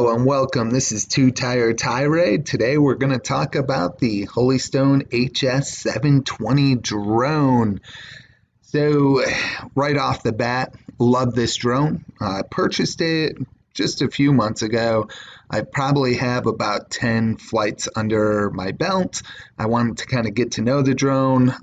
Hello and welcome. This is Two Tire Tirade. Today we're going to talk about the Holystone HS720 drone. So right off the bat, love this drone. I purchased it just a few months ago. I probably have about 10 flights under my belt. I wanted to kind of get to know the drone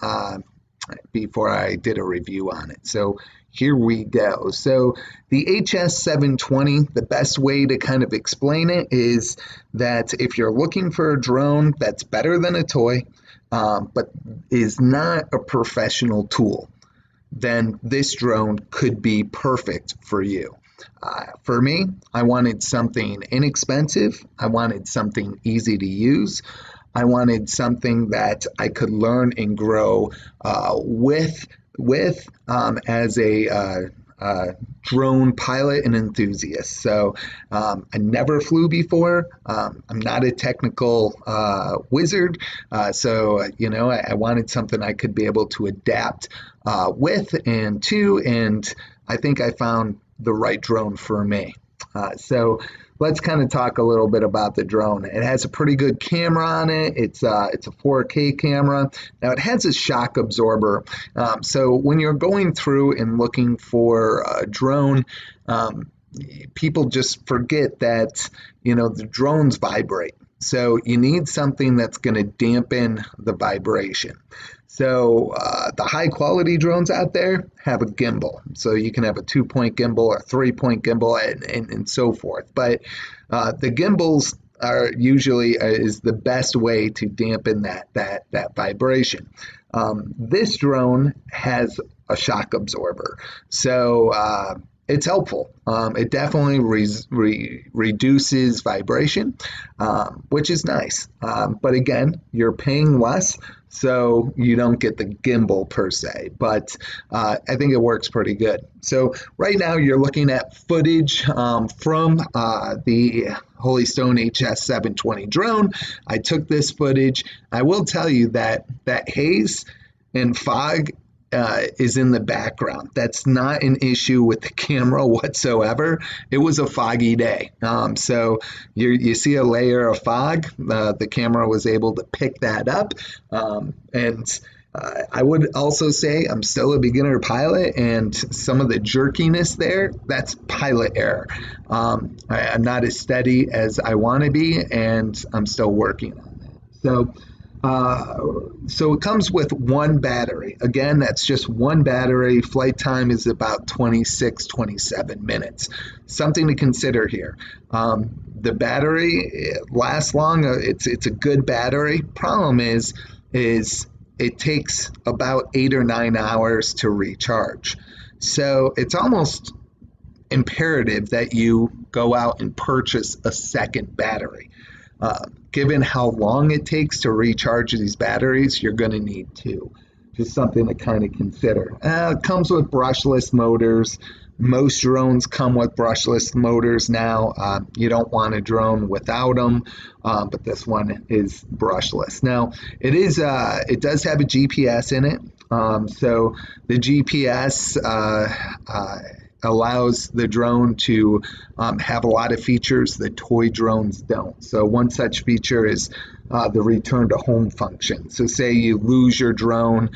before I did a review on it. So here we go. So the HS720, the best way to kind of explain it is that if you're looking for a drone that's better than a toy, but is not a professional tool, then this drone could be perfect for you. For me, I wanted something inexpensive. I wanted something easy to use. I wanted something that I could learn and grow with as a drone pilot and enthusiast. So I never flew before. I'm not a technical wizard. I wanted something I could be able to adapt with and to, and I think I found the right drone for me. So let's kind of talk a little bit about the drone. It has a pretty good camera on it. It's a 4K camera. Now it has a shock absorber. So when you're going through and looking for a drone, people just forget that, the drones vibrate. So you need something that's going to dampen the vibration. So the high quality drones out there have a gimbal. So you can have a 2-point gimbal or 3-point gimbal and so forth. But the gimbals are usually is the best way to dampen that vibration. This drone has a shock absorber. So it's helpful. It definitely reduces vibration, which is nice. But again, you're paying less, so you don't get the gimbal per se. But I think it works pretty good. So right now you're looking at footage from the Holystone HS720 drone. I took this footage. I will tell you that haze and fog is in the background. That's not an issue with the camera whatsoever. It was a foggy day. So you see a layer of fog. The camera was able to pick that up. I would also say I'm still a beginner pilot, and some of the jerkiness there, that's pilot error. I'm not as steady as I want to be, and I'm still working on that. So it comes with one battery. Again, that's just one battery. Flight time is about 27 minutes. Something to consider here. The battery lasts long. It's a good battery. Problem is it takes about 8 or 9 hours to recharge. So it's almost imperative that you go out and purchase a second battery. Given how long it takes to recharge these batteries, you're going to need two. Just something to kind of consider. It comes with brushless motors. Most drones come with brushless motors now. You don't want a drone without them, but this one is brushless. Now, it does have a GPS in it. So the GPS allows the drone to have a lot of features that toy drones don't. So one such feature is the return to home function. So say you lose your drone,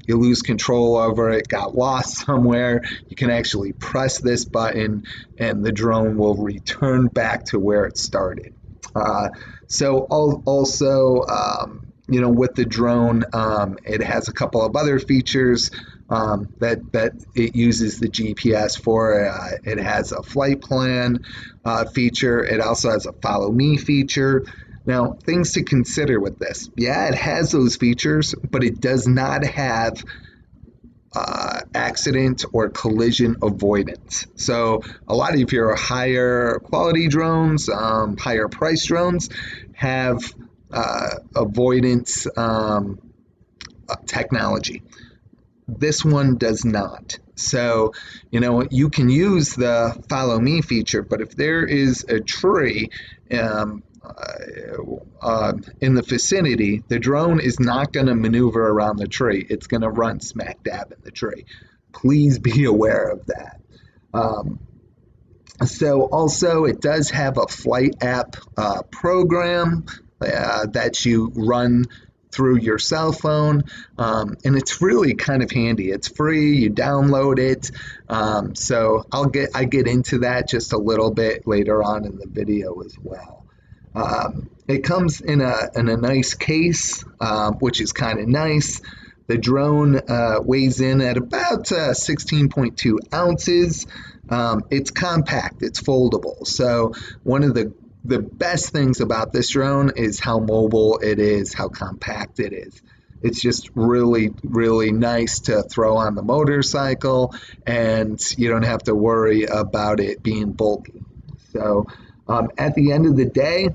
you lose control over it, got lost somewhere, you can actually press this button and the drone will return back to where it started. With the drone, it has a couple of other features that it uses the GPS for. It has a flight plan feature. It also has a follow me feature. Now, things to consider with this. Yeah, it has those features, but it does not have accident or collision avoidance. So a lot of your higher quality drones, higher price drones have avoidance technology. This one does not. So, you can use the follow me feature, but if there is a tree in the vicinity, the drone is not going to maneuver around the tree. It's going to run smack dab in the tree. Please be aware of that. So also it does have a flight app program that you run through your cell phone, and it's really kind of handy. It's free. You download it. So I get into that just a little bit later on in the video as well. It comes in a nice case, which is kind of nice. The drone weighs in at about 16.2 ounces. It's compact, it's foldable. So one of the best things about this drone is how mobile it is, how compact it is. It's just really, really nice to throw on the motorcycle, and you don't have to worry about it being bulky. So at the end of the day,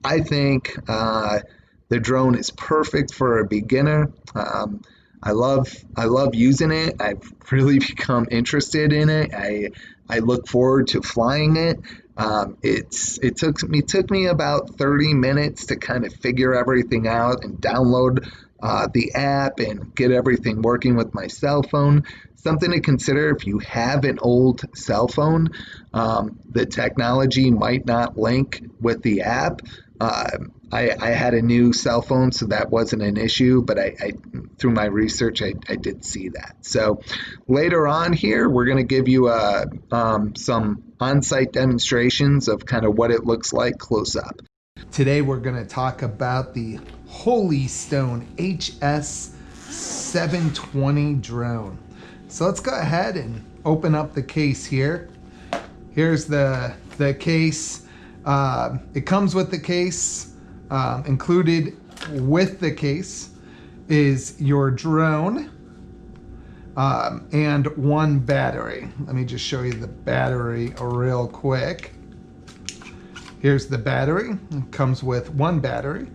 I think the drone is perfect for a beginner. I love using it. I've really become interested in it. I look forward to flying it. It took me about 30 minutes to kind of figure everything out and download the app and get everything working with my cell phone. Something to consider if you have an old cell phone, the technology might not link with the app. I had a new cell phone, so that wasn't an issue, but through my research, I did see that. So later on here, we're going to give you some on-site demonstrations of kind of what it looks like close up. Today, we're going to talk about the Holystone HS720 drone. So let's go ahead and open up the case here. Here's the case. It comes with the case. Included with the case is your drone and one battery. Let me just show you the battery real quick. Here's the battery. It comes with one battery.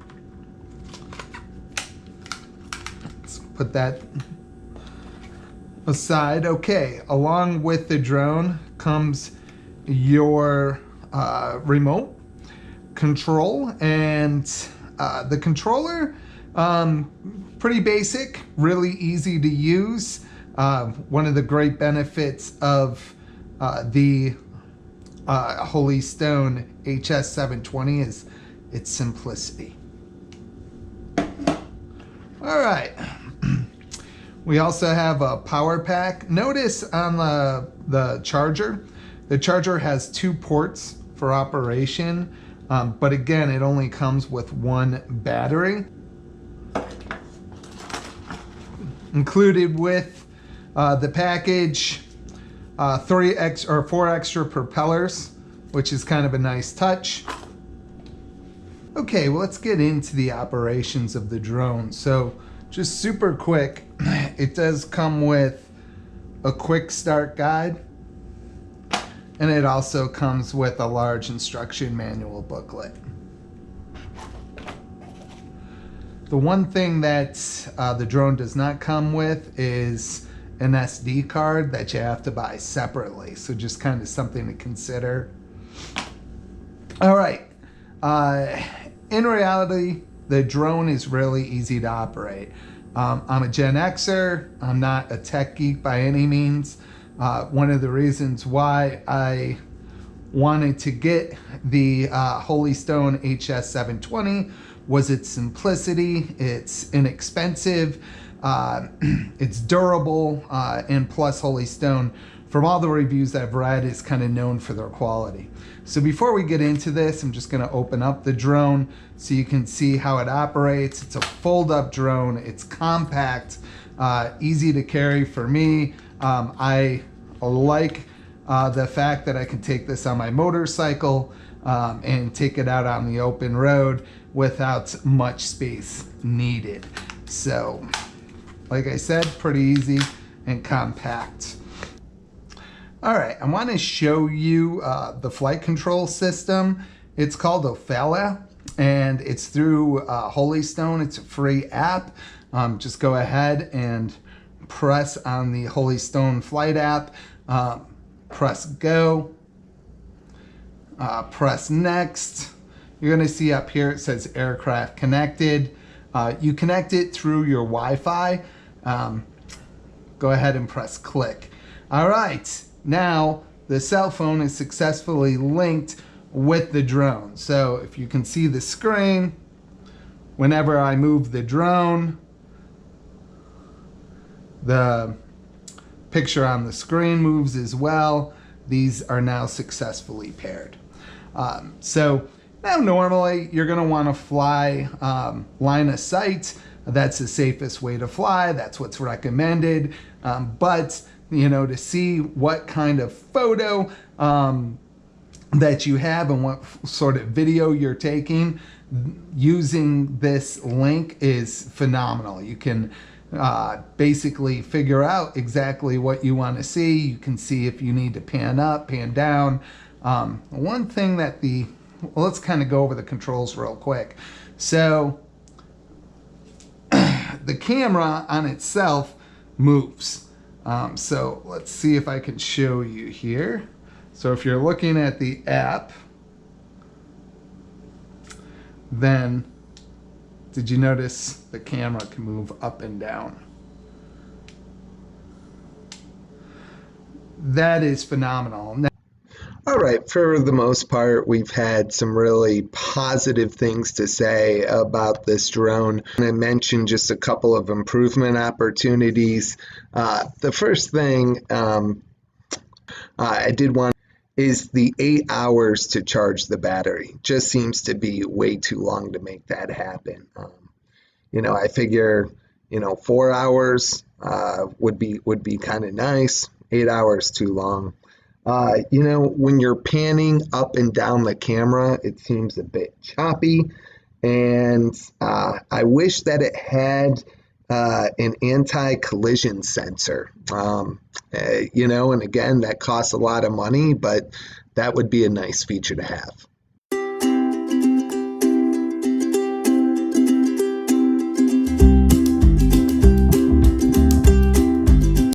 Let's put that aside. Okay, along with the drone comes your remote control, and the controller, pretty basic, really easy to use. One of the great benefits of the Holystone HS720 is its simplicity. All right. We also have a power pack. Notice on the charger has 2 ports for operation, but again, it only comes with one battery. Included with the package, 4 extra propellers, which is kind of a nice touch. Okay, well, let's get into the operations of the drone. So just super quick, it does come with a quick start guide, and it also comes with a large instruction manual booklet. The one thing that the drone does not come with is an SD card that you have to buy separately. So just kind of something to consider. All right. In reality, the drone is really easy to operate. I'm a Gen Xer. I'm not a tech geek by any means. One of the reasons why I wanted to get the Holystone HS720 was its simplicity. It's inexpensive, it's durable, and plus Holystone, from all the reviews I've read, is kind of known for their quality. So before we get into this, I'm just going to open up the drone so you can see how it operates. It's a fold-up drone. It's compact, easy to carry for me. I like the fact that I can take this on my motorcycle and take it out on the open road without much space needed. So, like I said, pretty easy and compact. All right, I want to show you the flight control system. It's called Ophelia, and it's through Holystone. It's a free app. Just go ahead and press on the Holystone flight app, press go, press next. You're going to see up here it says aircraft connected. You connect it through your Wi-Fi. Go ahead and press click. All right, now the cell phone is successfully linked with the drone. So if you can see the screen, whenever I move the drone, the picture on the screen moves as well. These are now successfully paired. So now normally you're going to want to fly line of sight. That's the safest way to fly. That's what's recommended. But to see what kind of photo that you have and what sort of video you're taking, using this link is phenomenal. You can basically figure out exactly what you want to see. You can see if you need to pan up, pan down. One thing that let's kind of go over the controls real quick. So the camera on itself moves. So let's see if I can show you here. So if you're looking at the app, then did you notice the camera can move up and down? That is phenomenal. All right, for the most part, we've had some really positive things to say about this drone. I mentioned just a couple of improvement opportunities. The first thing I did want is the 8 hours to charge the battery. Just seems to be way too long to make that happen. I figure 4 hours would be kind of nice. 8 hours too long. When you're panning up and down the camera, it seems a bit choppy, and I wish that it had an anti-collision sensor. And again, that costs a lot of money, but that would be a nice feature to have.